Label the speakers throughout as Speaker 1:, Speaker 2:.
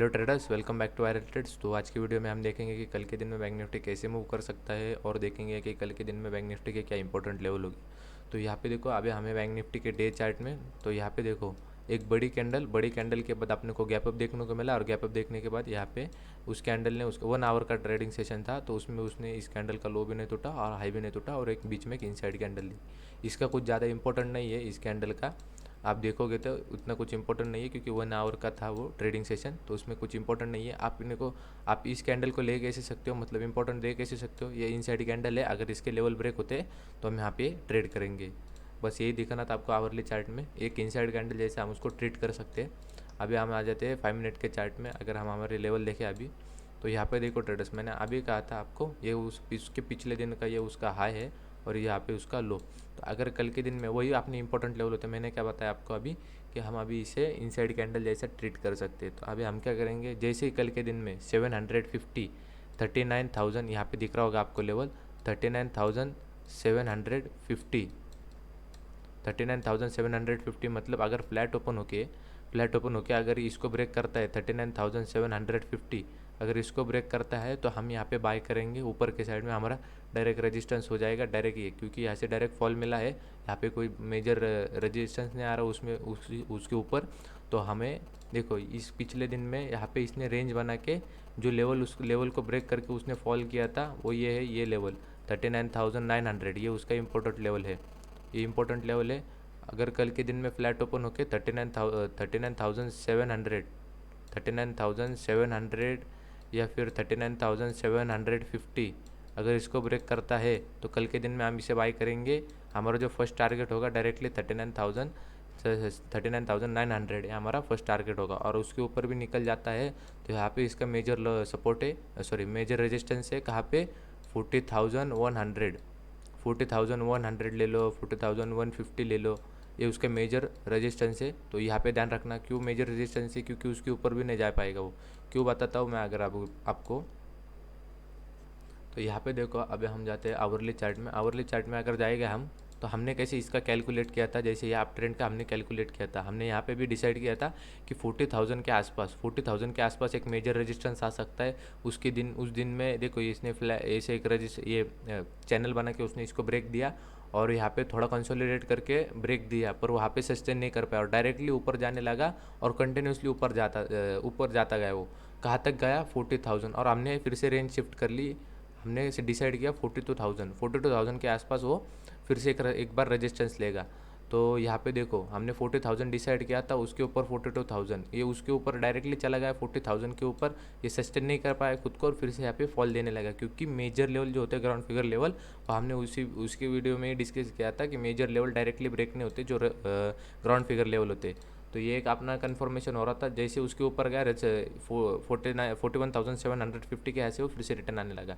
Speaker 1: Hello traders, welcome back to Iron Trades. तो आज की वीडियो में हम देखेंगे कि कल के दिन में बैंक निफ्टी कैसे मूव कर सकता है और देखेंगे कि कल के दिन में बैंक निफ्टी के क्या इंपॉर्टेंट लेवल होगी। तो यहाँ पे देखो, अभी हमें बैंक निफ्टी के डे चार्ट में तो यहाँ पे देखो एक बड़ी कैंडल के बाद अपने को गैप अप देखने को मिला और गैप अप देखने के बाद यहाँ पे उस कैंडल ने उसका 1 आवर का ट्रेडिंग सेशन था, तो उसमें उसने इस कैंडल का लो भी नहीं टूटा और हाई भी नहीं टूटा और एक बीच में एक इनसाइड कैंडल ली। इसका कुछ ज़्यादा इंपॉर्टेंट नहीं है इस कैंडल का, आप देखोगे तो उतना कुछ इंपॉर्टेंट नहीं है क्योंकि 1 आवर का था वो ट्रेडिंग सेशन, तो उसमें कुछ इंपॉर्टेंट नहीं है। आप इस कैंडल को ले कैसे सकते हो, मतलब इंपॉर्टेंट दे कैसे सकते हो। ये इनसाइड कैंडल है, अगर इसके लेवल ब्रेक होते तो हम यहाँ पे ट्रेड करेंगे। बस यही दिखाना था आपको आवरली चार्ट में एक इनसाइड कैंडल जैसे हम उसको ट्रीट कर सकते हैं। अभी हम आ जाते हैं 5 मिनट के चार्ट में। अगर हम हमारे लेवल देखें अभी, तो यहाँ पे देखो ट्रेडर्स, मैंने अभी कहा था आपको ये उसके पिछले दिन का ये उसका हाई है और यहाँ पे उसका लो। तो अगर कल के दिन में वही अपने इंपॉर्टेंट लेवल होते हैं, मैंने क्या बताया आपको अभी कि हम अभी इसे इनसाइड कैंडल जैसा ट्रीट कर सकते हैं। तो अभी हम क्या करेंगे, जैसे ही कल के दिन में 750 39,000 यहाँ पे दिख रहा होगा आपको लेवल 39,750 39,750, मतलब अगर फ्लैट ओपन होके अगर इसको ब्रेक करता है 39,750, अगर इसको ब्रेक करता है तो हम यहाँ पे बाय करेंगे। ऊपर के साइड में हमारा डायरेक्ट रेजिस्टेंस हो जाएगा, डायरेक्ट ये, क्योंकि यहाँ से डायरेक्ट फॉल मिला है, यहाँ पे कोई मेजर रेजिस्टेंस नहीं आ रहा उसमें उसके ऊपर। तो हमें देखो इस पिछले दिन में यहाँ पे इसने रेंज बना के जो लेवल उस लेवल को ब्रेक करके उसने फॉल किया था वो ये है, ये लेवल 39,900, ये उसका इम्पोर्टेंट लेवल है, ये इम्पोर्टेंट लेवल है। अगर कल के दिन में फ्लैट ओपन होके 39,700 या फिर 39,750 अगर इसको ब्रेक करता है तो कल के दिन में हम इसे बाई करेंगे। हमारा जो फर्स्ट टारगेट होगा डायरेक्टली 39,900, ये हमारा फर्स्ट टारगेट होगा। और उसके ऊपर भी निकल जाता है तो यहाँ पे इसका मेजर सपोर्ट है, सॉरी मेजर रेजिस्टेंस है कहाँ पे, 40,100 40,100 ले लो, 40,150 ले लो, ये उसका मेजर रेजिस्टेंस है। तो यहाँ पे ध्यान रखना, क्यों मेजर रेजिस्टेंस है, क्योंकि उसके ऊपर भी नहीं जा पाएगा वो। क्यों बताता हूँ मैं अगर आपको। तो यहाँ पे देखो, अभी हम जाते हैं आवरली चार्ट में। आवरली चार्ट में अगर जाएगा हम, तो हमने कैसे इसका कैलकुलेट किया था, जैसे ये अप ट्रेंड का हमने कैलकुलेट किया था, हमने यहाँ पे भी डिसाइड किया था कि 40,000 के आसपास 40,000 के आसपास एक मेजर रेजिस्टेंस आ सकता है। उस दिन में देखो इसने ऐसे एक ये चैनल बना के उसने इसको ब्रेक दिया और यहाँ पे थोड़ा कंसोलिडेट करके ब्रेक दिया, पर वहाँ पे सस्टेन नहीं कर पाया और डायरेक्टली ऊपर जाने लगा और कंटिन्यूसली ऊपर जाता गया। वो कहाँ तक गया, 40,000, और हमने फिर से रेंज शिफ्ट कर ली। हमने इसे डिसाइड किया 42,000 के आसपास वो फिर से एक बार रेजिस्टेंस लेगा। तो यहाँ पे देखो हमने 40,000 डिसाइड किया था, उसके ऊपर 42,000, ये उसके ऊपर डायरेक्टली चला गया 40,000 के ऊपर, ये सस्टेन नहीं कर पाया खुद को और फिर से यहाँ पे फॉल देने लगा। क्योंकि मेजर लेवल जो होते हैं ग्राउंड फिगर लेवल, वो हमने उसकी वीडियो में डिस्कस किया था कि मेजर लेवल डायरेक्टली ब्रेक नहीं होते जो ग्राउंड फिगर लेवल होते। तो ये एक अपना कन्फर्मेशन हो रहा था, जैसे उसके ऊपर गया 41,750 के यहाँ से वो फिर से रिटर्न आने लगा।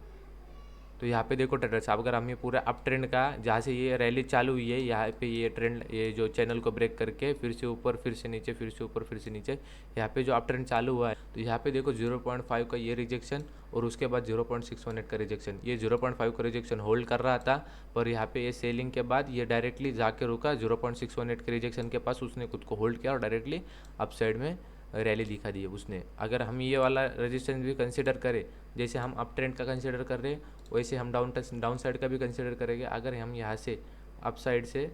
Speaker 1: तो यहाँ पे देखो ट्रेडर्स, अब अगर हम ये पूरा अप ट्रेंड का जहाँ से ये रैली चालू हुई है, यहाँ पे ये ट्रेंड, ये जो चैनल को ब्रेक करके फिर से ऊपर फिर से नीचे फिर से ऊपर फिर से नीचे, यहाँ पे जो अप ट्रेंड चालू हुआ है, तो यहाँ पे देखो 0.5 का ये रिजेक्शन और उसके बाद 0.618 का रिजेक्शन, ये 0.5 का रिजेक्शन होल्ड कर रहा था, पर यहाँ पे ये सेलिंग के बाद ये डायरेक्टली जाके रुका 0.618 के रिजेक्शन के पास, उसने खुद को होल्ड किया और डायरेक्टली अप साइड में रैली दिखा दी है उसने। अगर हम ये वाला रेजिस्टेंस भी कंसिडर करें, जैसे हम अप ट्रेंड का कंसिडर कर रहे हैं, वैसे हम डाउन साइड का भी कंसिडर करेंगे। अगर हम यहाँ से अप साइड से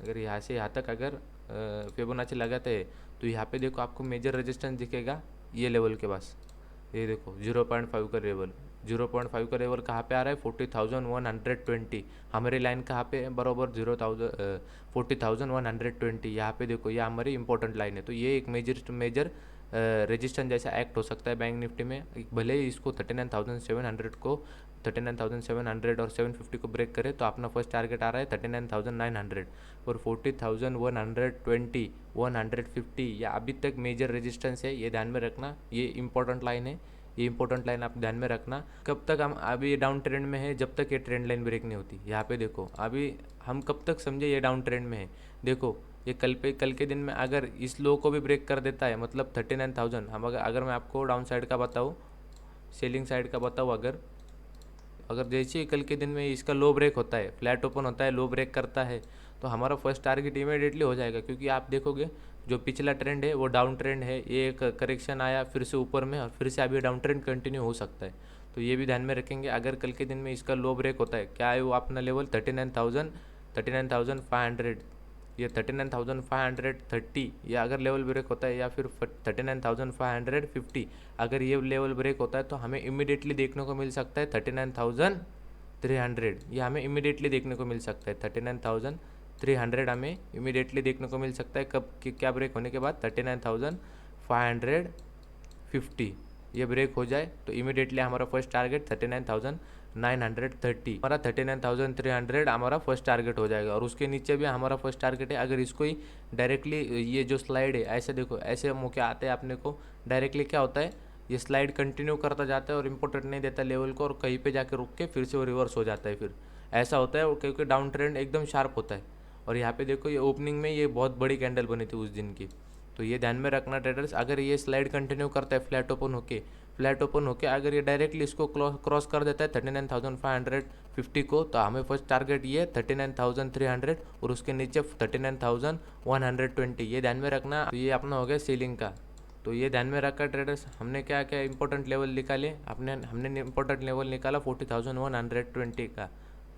Speaker 1: अगर यहाँ से यहाँ तक अगर फिबोनाची लगाते हैं, तो यहाँ पे देखो आपको मेजर रेजिस्टेंस दिखेगा ये लेवल के पास, ये देखो 0.5 का लेवल, 0.5 का लेवल कहाँ पे आ रहा है, 40,120। हमारी लाइन कहाँ पे है, बराबर 40,120। यहाँ पे देखो ये हमारी इंपॉर्टेंट लाइन है। तो ये एक मेजर रेजिस्टेंस जैसा एक्ट हो सकता है बैंक निफ्टी में। भले ही इसको 39,700 और 750 को ब्रेक करे तो अपना फर्स्ट टारगेट आ रहा है 39,900, और 40,120 150 या अभी तक मेजर रेजिस्टेंस है, ये ध्यान में रखना। ये इंपॉर्टेंट लाइन है, ये इंपॉर्टेंट लाइन आप ध्यान में रखना। कब तक हम अभी ये डाउन ट्रेंड में है, जब तक ये ट्रेंड लाइन ब्रेक नहीं होती। यहाँ पे देखो अभी हम कब तक समझे ये डाउन ट्रेंड में है, देखो ये कल के दिन में अगर इस लो को भी ब्रेक कर देता है, मतलब 39,000, हम अगर मैं आपको डाउन साइड का बताऊँ, सेलिंग साइड का बताऊँ, अगर जैसे ही कल के दिन में इसका लो ब्रेक होता है, फ्लैट ओपन होता है, लो ब्रेक करता है, तो हमारा फर्स्ट टारगेट इमीडिएटली हो जाएगा। क्योंकि आप देखोगे जो पिछला ट्रेंड है वो डाउन ट्रेंड है, ये एक करेक्शन आया फिर से ऊपर में और फिर से अभी डाउन ट्रेंड कंटिन्यू हो सकता है। तो ये भी ध्यान में रखेंगे। अगर कल के दिन में इसका लो ब्रेक होता है, क्या है वो अपना लेवल 39,500, ये 39,530, ये अगर लेवल ब्रेक होता है या फिर 39,550, अगर ये लेवल ब्रेक होता है तो हमें इमीडिएटली देखने को मिल सकता है 39,300, ये हमें इमीडिएटली देखने को मिल सकता है 39,300 हमें इमीडिएटली देखने को मिल सकता है। कब कि क्या ब्रेक होने के बाद 39,550 ये ब्रेक हो जाए तो इमीडिएटली हमारा फर्स्ट टारगेट 39,930, हमारा 39,300 हमारा फर्स्ट टारगेट हो जाएगा। और उसके नीचे भी हमारा फर्स्ट टारगेट है। अगर इसको ही डायरेक्टली ये जो स्लाइड है ऐसे देखो, ऐसे मौके आते हैं अपने को, डायरेक्टली क्या होता है ये स्लाइड कंटिन्यू करता जाता है और इम्पोर्टेंट नहीं देता लेवल को, और कहीं पे जाके रुक के फिर से वो रिवर्स हो जाता है। फिर ऐसा होता है क्योंकि डाउन ट्रेंड एकदम शार्प होता है। और यहाँ पे देखो ये ओपनिंग में ये बहुत बड़ी कैंडल बनी थी उस दिन की, तो ये ध्यान में रखना ट्रेडर्स। अगर ये स्लाइड कंटिन्यू करता है फ्लैट ओपन होके अगर ये डायरेक्टली इसको क्रॉस कर देता है 39,550 को, तो हमें फर्स्ट टारगेट ये 39,300 और उसके नीचे 39,120, ये ध्यान में रखना। तो ये अपना हो गया सीलिंग का। तो ये ध्यान में रखा ट्रेडर्स, हमने क्या क्या इंपॉर्टेंट लेवल निकाले, हमने इंपॉर्टेंट लेवल निकाला 40,120 का।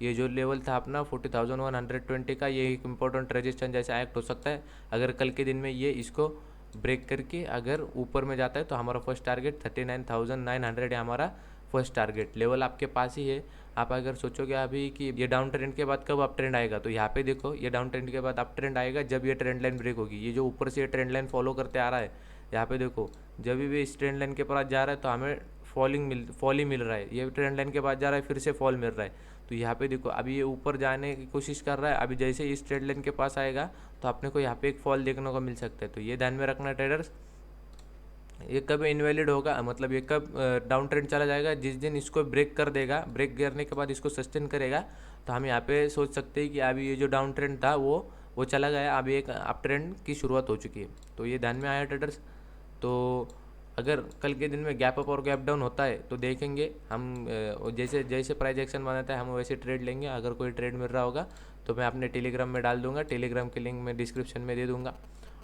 Speaker 1: ये जो लेवल था अपना 40,120 का, ये एक इम्पोर्टेंट रेजिस्टेंस जैसे एक्ट हो सकता है। अगर कल के दिन में ये इसको ब्रेक करके अगर ऊपर में जाता है तो हमारा फर्स्ट टारगेट 39,900 है, हमारा फर्स्ट टारगेट लेवल आपके पास ही है। आप अगर सोचोगे अभी कि ये डाउन ट्रेंड के बाद कब अप ट्रेंड आएगा, तो यहाँ पे देखो ये डाउन ट्रेंड के बाद अप ट्रेंड आएगा जब ये ट्रेंड लाइन ब्रेक होगी। ये जो ऊपर से ये ट्रेंड लाइन फॉलो करते आ रहा है, यहाँ पे देखो जब भी इस ट्रेंड लाइन के पास जा रहा है तो हमें फॉल ही मिल रहा है। ये ट्रेंड लाइन के बाद जा रहा है फिर से फॉल मिल रहा है। तो यहाँ पे देखो अभी ये ऊपर जाने की कोशिश कर रहा है, अभी जैसे इस ट्रेंड लाइन के पास आएगा तो अपने को यहाँ पे एक फॉल देखने को मिल सकता है। तो ये ध्यान में रखना ट्रेडर्स, ये कब इनवैलिड होगा, मतलब ये कब डाउन ट्रेंड चला जाएगा, जिस दिन इसको ब्रेक कर देगा, ब्रेक करने के बाद इसको सस्टेन करेगा, तो हम यहाँ पे सोच सकते हैं कि अभी ये जो डाउन ट्रेंड था वो चला गया, अभी एक अप ट्रेंड की शुरुआत हो चुकी है। तो ये ध्यान में आया ट्रेडर्स। तो अगर कल के दिन में गैप अप और गैप डाउन होता है तो देखेंगे हम, जैसे जैसे प्राइस एक्शन बनाता है हम वैसे ट्रेड लेंगे। अगर कोई ट्रेड मिल रहा होगा तो मैं अपने टेलीग्राम में डाल दूंगा, टेलीग्राम की लिंक मैं डिस्क्रिप्शन में दे दूंगा।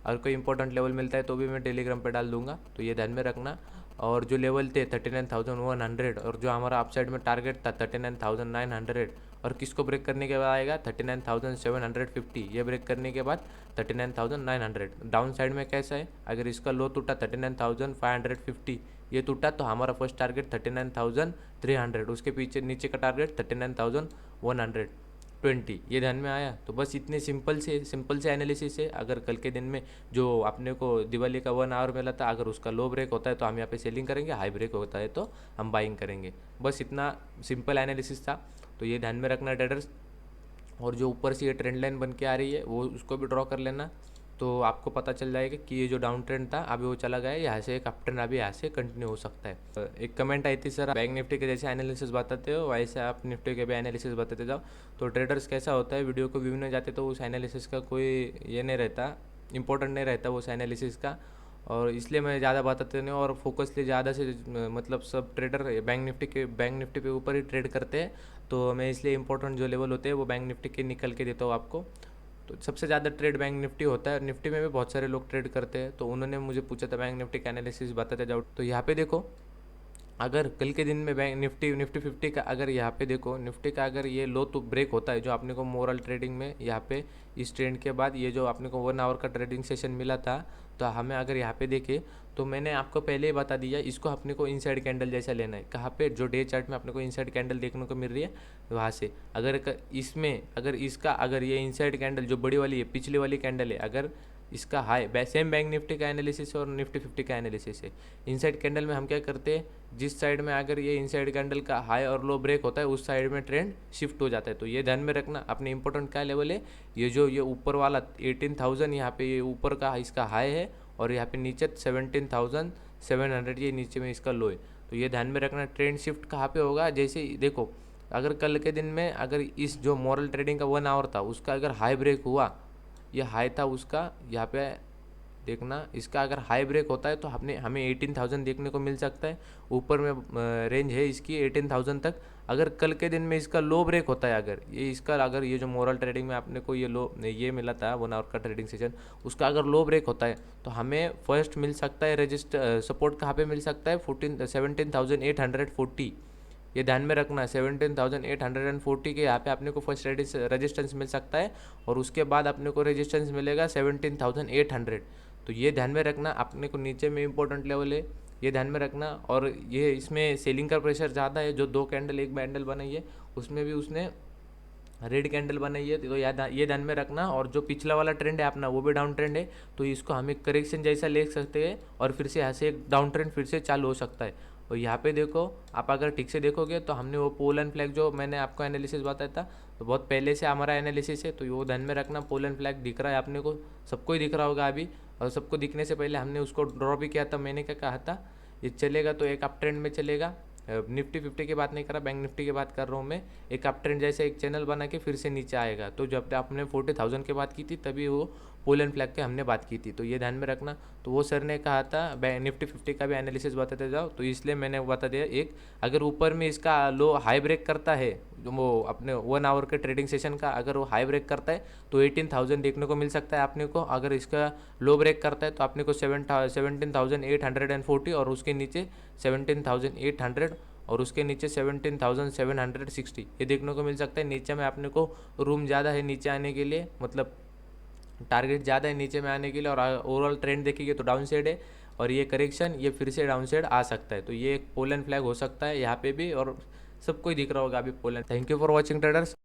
Speaker 1: और कोई इंपॉर्टेंट लेवल मिलता है तो भी मैं टेलीग्राम पे डाल दूंगा। तो ये ध्यान में रखना। और जो लेवल थे 39,100 और जो हमारा अपसाइड में टारगेट था 39,900, और किसको ब्रेक करने के बाद आएगा 39,750, ये ब्रेक करने के बाद 39,900। डाउन साइड में कैसा है, अगर इसका लो टूटा 39,550, ये टूटा तो हमारा फर्स्ट टारगेट 39,300, उसके पीछे नीचे का टारगेट 39,120। ये ध्यान में आया। तो बस इतने सिंपल से एनालिसिस है। अगर कल के दिन में जो अपने को दिवाली का 1 आवर मिला था, अगर उसका लो ब्रेक होता है तो हम यहाँ पे सेलिंग करेंगे, हाई ब्रेक होता है तो हम बाइंग करेंगे। बस इतना सिंपल एनालिसिस था। तो ये ध्यान में रखना ट्रेडर्स। और जो ऊपर से ये ट्रेंड लाइन बन के आ रही है वो उसको भी ड्रॉ कर लेना, तो आपको पता चल जाएगा कि ये जो डाउन ट्रेंड था अभी वो चला गया है, यहाँ से एक अप ट्रेंड अभी यहाँ से कंटिन्यू हो सकता है। एक कमेंट आई थी, सर बैंक निफ्टी के जैसे एनालिसिस बताते हो वैसे आप निफ्टी के भी एनालिसिस बताते जाओ। तो ट्रेडर्स कैसा होता है, वीडियो को व्यू नहीं जाते तो उस एनालिसिस का कोई ये नहीं रहता, इंपॉर्टेंट नहीं रहता उस एनालिसिस का, और इसलिए मैं ज़्यादा बताते नहीं। और फोकस लिए ज़्यादा से मतलब सब ट्रेडर बैंक निफ्टी पे ऊपर ही ट्रेड करते हैं, तो मैं इसलिए इंपॉर्टेंट जो लेवल होते हैं वो बैंक निफ्टी के निकल के देता हूँ आपको। तो सबसे ज़्यादा ट्रेड बैंक निफ्टी होता है, निफ्टी में भी बहुत सारे लोग ट्रेड करते हैं। तो उन्होंने मुझे पूछा था बैंक निफ्टी का एनालिसिस बताते जाओ। तो यहाँ पे देखो अगर कल के दिन में बैंक निफ्टी 50 का, अगर यहाँ पे देखो निफ्टी का अगर ये लो तो ब्रेक होता है, जो आपने को मोरल ट्रेडिंग में यहाँ पे इस ट्रेंड के बाद ये जो आपने को 1 आवर का ट्रेडिंग सेशन मिला था, तो हमें अगर यहाँ पे देखे तो मैंने आपको पहले ही बता दिया, इसको अपने को इनसाइड कैंडल जैसा लेना है। कहाँ पे, जो डे चार्ट में अपने को इनसाइड कैंडल देखने को मिल रही है वहाँ से, इसमें अगर ये इनसाइड कैंडल जो बड़ी वाली है, पिछली वाली कैंडल है, अगर इसका हाई, सेम बैंक निफ्टी का एनालिसिस और निफ्टी 50 का एनालिसिस है। इनसाइड कैंडल में हम क्या करते हैं, जिस साइड में अगर ये इनसाइड कैंडल का हाई और लो ब्रेक होता है उस साइड में ट्रेंड शिफ्ट हो जाता है। तो ये ध्यान में रखना। अपने इंपॉर्टेंट क्या लेवल है, ये ऊपर वाला 18,000, यहाँ पे ये ऊपर का इसका हाई है, और यहाँ पे नीचे 17,700 ये नीचे में इसका लो है। तो ये ध्यान में रखना। ट्रेंड शिफ्ट कहाँ पे होगा, जैसे देखो अगर कल के दिन में अगर इस जो मॉरल ट्रेडिंग का 1 आवर था उसका अगर हाई ब्रेक हुआ, ये हाई था उसका यहाँ पे देखना, इसका अगर हाई ब्रेक होता है तो हमें 18,000 देखने को मिल सकता है। ऊपर में रेंज है इसकी 18,000 तक। अगर कल के दिन में इसका लो ब्रेक होता है, अगर ये जो मोरल ट्रेडिंग में आपने को ये मिला था 1 आवर का ट्रेडिंग सेशन, उसका अगर लो ब्रेक होता है तो हमें फर्स्ट मिल सकता है सपोर्ट कहाँ पे मिल सकता है, 17,840। ये ध्यान में रखना, 17,840 के यहाँ पे अपने को फर्स्ट रेजिस्टेंस मिल सकता है, और उसके बाद अपने को रेजिस्टेंस मिलेगा 17,800। तो ये ध्यान में रखना, अपने को नीचे में इंपॉर्टेंट लेवल है, ये ध्यान में रखना। और ये इसमें सेलिंग का प्रेशर ज़्यादा है। जो 2 कैंडल एक बैंडल बनाई है उसमें भी उसने रेड कैंडल बनाई है, तो ये ध्यान में रखना। और जो पिछला वाला ट्रेंड है अपना वो भी डाउन ट्रेंड है, तो इसको हम एक करेक्शन जैसा ले सकते हैं, और फिर से यहाँ से एक डाउन ट्रेंड फिर से चालू हो सकता है। और यहाँ पे देखो, आप अगर ठीक से देखोगे तो हमने वो पोल एंड फ्लैग जो मैंने आपको एनालिसिस बताया था, तो बहुत पहले से हमारा एनालिसिस है, तो वो ध्यान में रखना। पोल एंड फ्लैग दिख रहा है अपने को, सबको ही दिख रहा होगा अभी, और सबको दिखने से पहले हमने उसको ड्रॉ भी किया था। मैंने क्या कहा था, ये चलेगा तो एक अप ट्रेंड में चलेगा। निफ्टी 50 की बात नहीं कर रहा, बैंक निफ्टी की बात कर रहा हूँ मैं। एक अप ट्रेंड जैसे एक चैनल बना के फिर से नीचे आएगा। तो जब आपने 40,000 की बात की थी तभी वो पोल एंड फ्लैग के हमने बात की थी, तो ये ध्यान में रखना। तो वो सर ने कहा था निफ्टी 50 का भी एनालिसिस बताते जाओ, तो इसलिए मैंने बता दिया। एक, अगर ऊपर में इसका लो हाई ब्रेक करता है, जो वो अपने 1 आवर के ट्रेडिंग सेशन का अगर वो हाई ब्रेक करता है तो 18,000 देखने को मिल सकता है अपने को। अगर इसका लो ब्रेक करता है तो अपने को 17,840, और उसके नीचे 17,800, और उसके नीचे 17,760 ये देखने को मिल सकता है। नीचे में अपने को रूम ज़्यादा है नीचे आने के लिए, मतलब टारगेट ज़्यादा है नीचे में आने के लिए। और ओवरऑल ट्रेंड देखेंगे तो डाउन साइड है, और ये करेक्शन ये फिर से डाउन साइड आ सकता है। तो ये एक पोल एंड फ्लैग हो सकता है यहाँ पे भी, और सबको ही दिख रहा होगा अभी poll end. Thank you for watching traders.